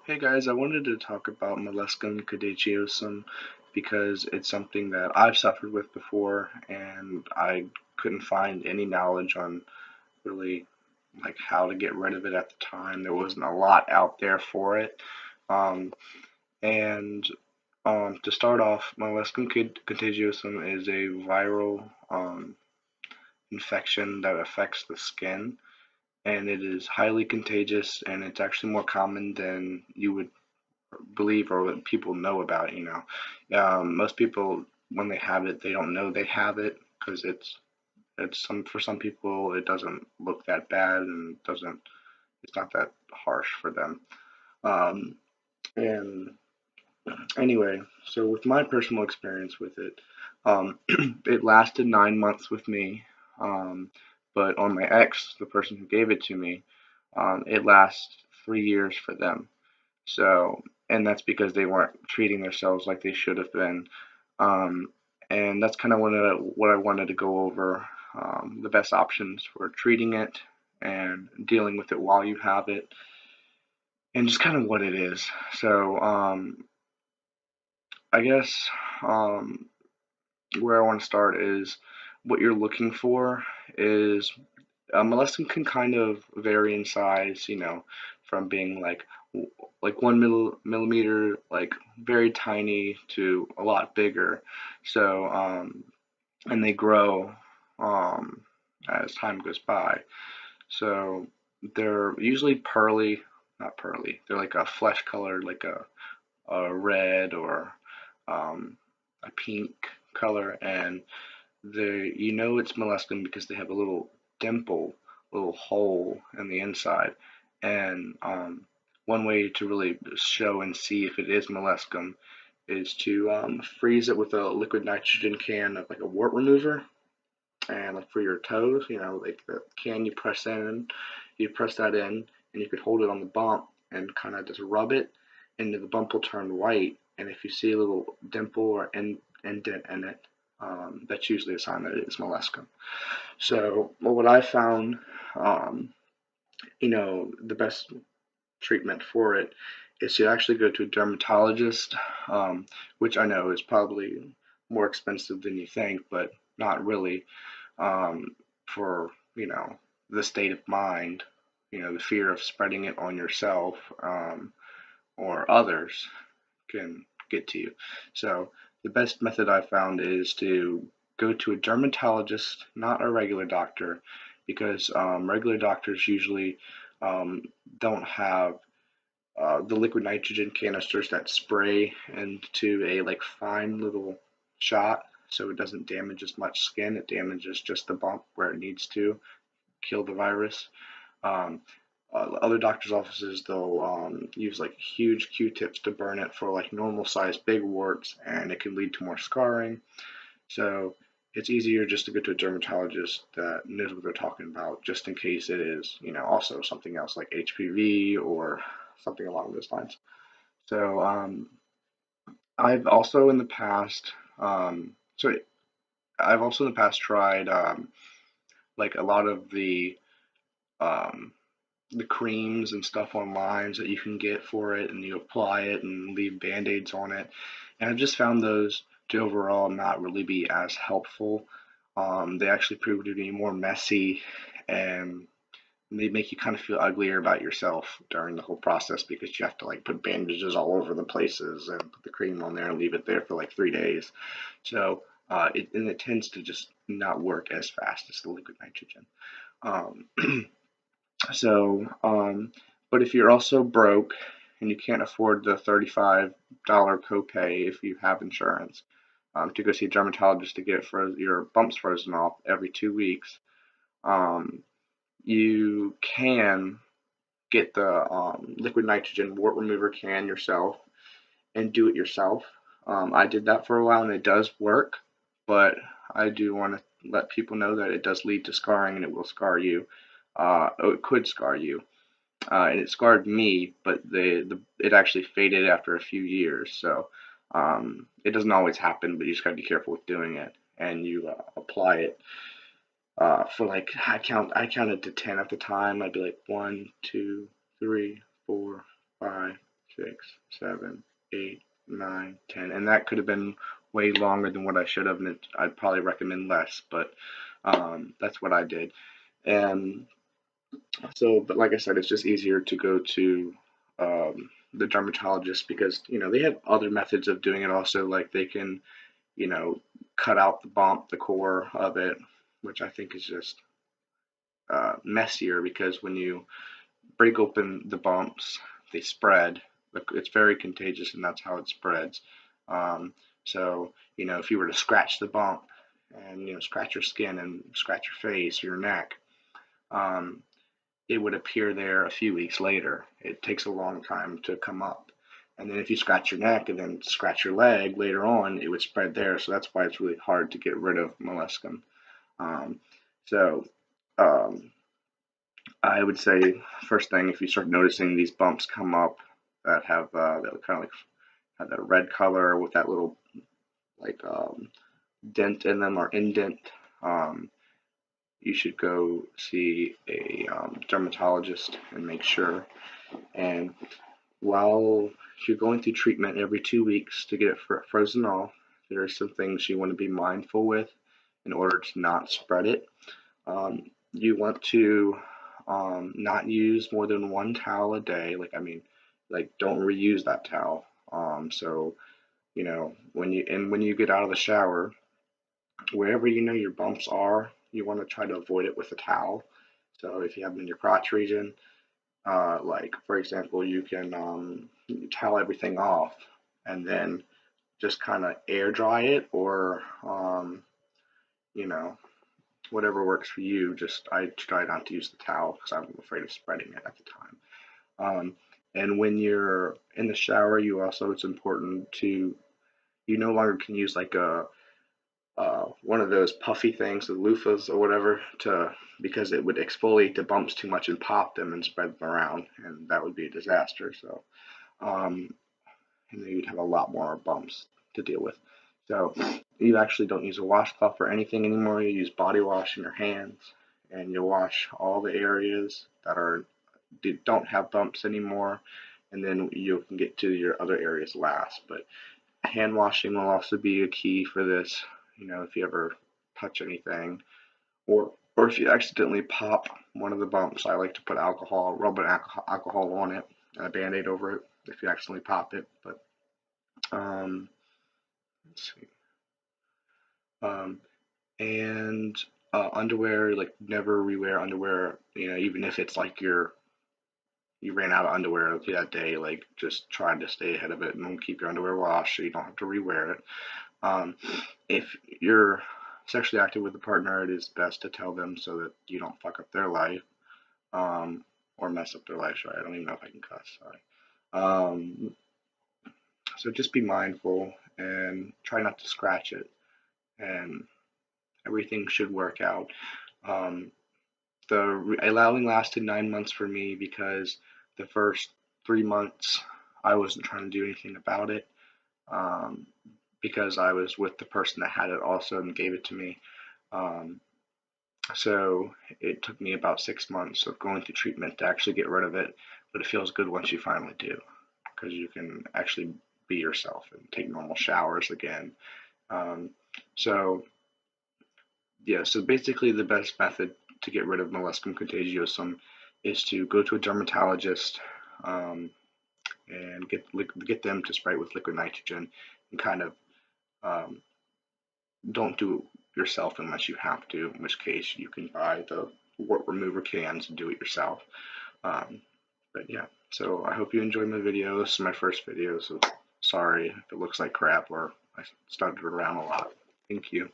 Hey guys, I wanted to talk about Molluscum Contagiosum because it's something that I've suffered with before and I couldn't find any knowledge on really like how to get rid of it at the time. There wasn't a lot out there for it. Um, and to start off, Molluscum Contagiosum is a viral infection that affects the skin and it is highly contagious and it's actually more common than you would believe or what people know about it, you know. Most people, when they have it, they don't know they have it because it's some for some people it doesn't look that bad and doesn't it's not that harsh for them. Um, and anyway, so with my personal experience with it, it lasted 9 months with me. Um, but on my ex, the person who gave it to me, it lasts 3 years for them. So, and that's because they weren't treating themselves like they should have been. Um, and that's kind of what I wanted to go over, the best options for treating it and dealing with it while you have it, and just kind of what it is. So, I guess um, where I want to start is what you're looking for is molluscum can kind of vary in size, you know, from being like 1 millimeter, like very tiny, to a lot bigger. So, and they grow um, as time goes by. So they're usually pearly, not pearly. They're like a flesh colored, like a red or um, a pink color, and they you know it's molluscum because they have a little dimple, little hole in the inside. And one way to really show and see if it is molluscum is to freeze it with a liquid nitrogen can of like a wart remover. And like for your toes, you know, like the can you press that in, and you could hold it on the bump and kind of just rub it, and the bump will turn white. And if you see a little dimple or indent in it, that's usually a sign that it's molluscum. So, well, what I found, um, you know, the best treatment for it is to actually go to a dermatologist, which I know is probably more expensive than you think, but not really, for, you know, the state of mind, you know, the fear of spreading it on yourself, or others can get to you. So the best method I found is to go to a dermatologist, not a regular doctor, because regular doctors usually um, don't have the liquid nitrogen canisters that spray into a like fine little shot, so it doesn't damage as much skin. It damages just the bump where it needs to kill the virus. Um, Other doctors' offices, they'll use like huge Q-tips to burn it for like normal sized big warts, and it can lead to more scarring. So it's easier just to go to a dermatologist that knows what they're talking about, just in case it is, you know, also something else like HPV or something along those lines. So I've also in the past, so I've also in the past tried like a lot of um, the creams and stuff online that you can get for it, and you apply it and leave band-aids on it. And I've just found those to overall not really be as helpful. They actually prove to be more messy, and they make you kind of feel uglier about yourself during the whole process because you have to like put bandages all over the places and put the cream on there and leave it there for like 3 days. So it tends to just not work as fast as the liquid nitrogen. Um, So, but if you're also broke and you can't afford the $35 copay if you have insurance, to go see a dermatologist to get your bumps frozen off every 2 weeks, um, you can get the liquid nitrogen wart remover can yourself and do it yourself. I did that for a while and it does work, but I do want to let people know that it does lead to scarring and it will scar you. It could scar you, and it scarred me, but it actually faded after a few years. So it doesn't always happen, but you just gotta be careful with doing it, and you apply it for like I counted to 10 at the time. I'd be like 1, 2, 3, 4, 5, 7, 8, 9, 10, and that could have been way longer than what I should have, and I'd probably recommend less, but that's what I did. And so, but like I said, it's just easier to go to the dermatologist because they have other methods of doing it also, like they can cut out the bump, the core of it, which I think is just messier because when you break open the bumps, they spread. It's very contagious, and that's how it spreads. Um, so, if you were to scratch the bump and scratch your skin and scratch your face or your neck, um, it would appear there a few weeks later. It takes a long time to come up. And then if you scratch your neck and then scratch your leg later on, it would spread there. So that's why it's really hard to get rid of molluscum. Um, so um, I would say first thing, if you start noticing these bumps come up that have that kind of like have that red color with that little like dent in them or indent, um, you should go see a dermatologist and make sure. And while you're going through treatment every 2 weeks to get it frozen off, there are some things you want to be mindful with in order to not spread it. You want to not use more than one towel a day. Like don't reuse that towel. So when you get out of the shower, wherever your bumps are, you want to try to avoid it with a towel. So if you have them in your crotch region, like for example, you can towel everything off and then just kind of air dry it, or you know whatever works for you. Just I try not to use the towel because I'm afraid of spreading it at the time. And when you're in the shower, it's important to you no longer can use like a one of those puffy things, the loofahs or whatever, to because it would exfoliate the bumps too much and pop them and spread them around, and that would be a disaster. So, um, and then you'd have a lot more bumps to deal with. So, you actually don't use a washcloth or anything anymore. You use body wash in your hands, and you wash all the areas that don't have bumps anymore, and then you can get to your other areas last. But hand washing will also be a key for this. If you ever touch anything, or if you accidentally pop one of the bumps, I like to put rubbing alcohol on it, and a band-aid over it if you accidentally pop it. But um, let's see. Um, and underwear, like never rewear underwear. Even if it's like you ran out of underwear that day, like just try to stay ahead of it and keep your underwear washed so you don't have to rewear it. Um, if you're sexually active with a partner, it is best to tell them so that you don't fuck up their life, or mess up their life. Sorry, I don't even know if I can cuss. Sorry. So just be mindful and try not to scratch it, and everything should work out. Um, the allowing lasted 9 months for me because the first 3 months I wasn't trying to do anything about it. Um, because I was with the person that had it also and gave it to me. Um, so it took me about 6 months of going through treatment to actually get rid of it, but it feels good once you finally do because you can actually be yourself and take normal showers again. Um, so yeah, so basically the best method to get rid of molluscum contagiosum is to go to a dermatologist, and get them to spray it with liquid nitrogen and kind of um, don't do it yourself unless you have to, in which case you can buy the wart remover cans and do it yourself. Um, but yeah, so I hope you enjoyed my video. This is my first video, so sorry if it looks like crap or I stuttered around a lot. Thank you.